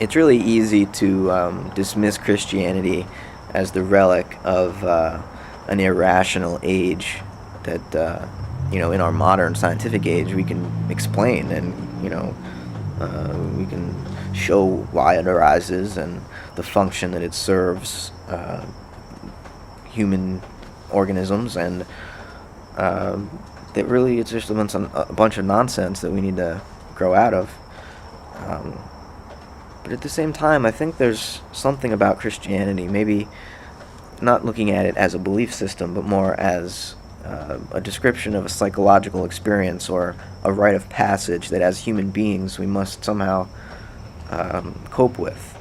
it's really easy to dismiss Christianity as the relic of an irrational age that in our modern scientific age we can explain, and we can show why it arises and the function that it serves human organisms, and that really it's just a bunch of nonsense that we need to grow out of. Um, but at the same time, I think there's something about Christianity, maybe not looking at it as a belief system, but more as a description of a psychological experience or a rite of passage that as human beings we must somehow cope with.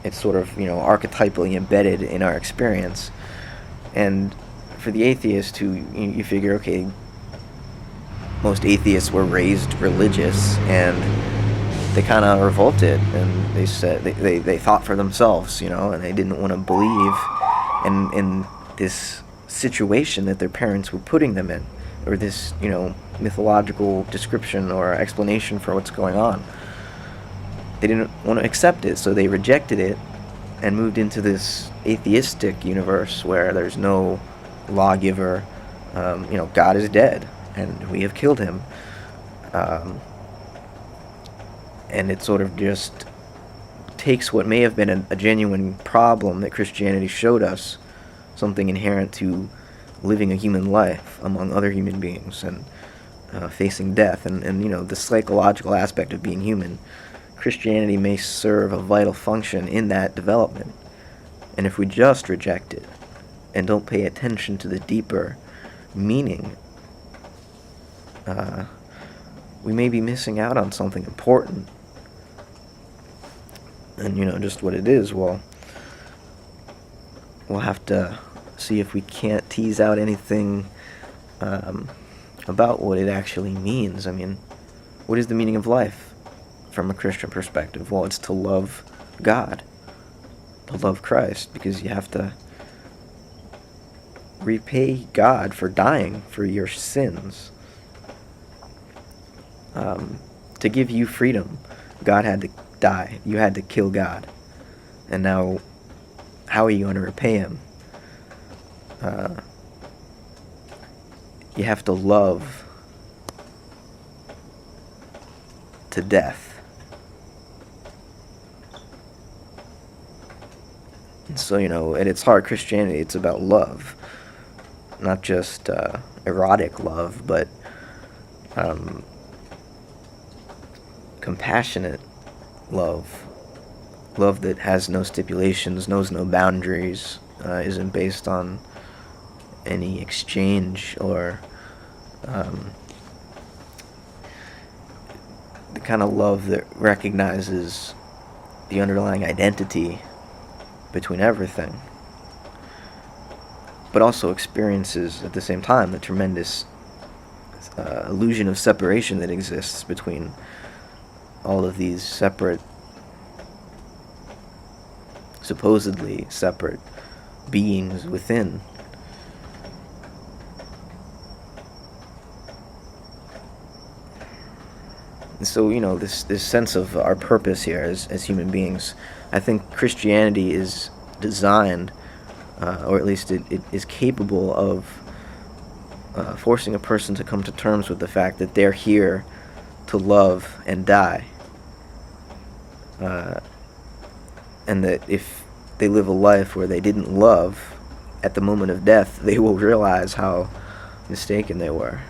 It's sort of, archetypally embedded in our experience. And for the atheist who, you figure, okay, most atheists were raised religious, and they kind of revolted, and they said they thought for themselves, and they didn't want to believe in this situation that their parents were putting them in, or this mythological description or explanation for what's going on. They didn't want to accept it, so they rejected it and moved into this atheistic universe where there's no lawgiver. God is dead and we have killed him. And it sort of just takes what may have been a genuine problem that Christianity showed us, something inherent to living a human life among other human beings, and facing death, and the psychological aspect of being human. Christianity may serve a vital function in that development. And if we just reject it and don't pay attention to the deeper meaning, we may be missing out on something important. And just what it is, well, we'll have to see if we can't tease out anything about what it actually means. I mean, what is the meaning of life from a Christian perspective? Well, it's to love God, to love Christ, because you have to repay God for dying for your sins. To give you freedom, God had to die. You had to kill God. And now, how are you going to repay him? You have to love to death. And so, at its heart, Christianity, it's about love. Not just erotic love, but compassionate love. Love that has no stipulations, knows no boundaries, isn't based on any exchange or the kind of love that recognizes the underlying identity between everything, but also experiences at the same time the tremendous illusion of separation that exists between all of these supposedly separate beings within. And so, this sense of our purpose here as human beings, I think Christianity is designed, or at least it is capable of forcing a person to come to terms with the fact that they're here to love and die. And that if they live a life where they didn't love, at the moment of death, they will realize how mistaken they were.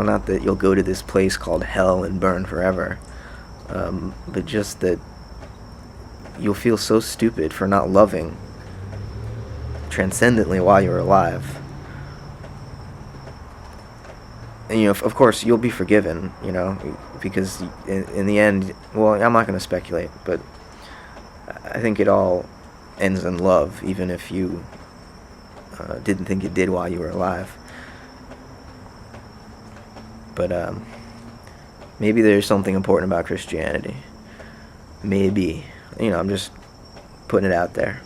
Not that you'll go to this place called hell and burn forever, but just that you'll feel so stupid for not loving transcendently while you're alive. And, of course, you'll be forgiven, because in the end, well, I'm not going to speculate, but I think it all ends in love, even if you didn't think it did while you were alive. But maybe there's something important about Christianity. Maybe. I'm just putting it out there.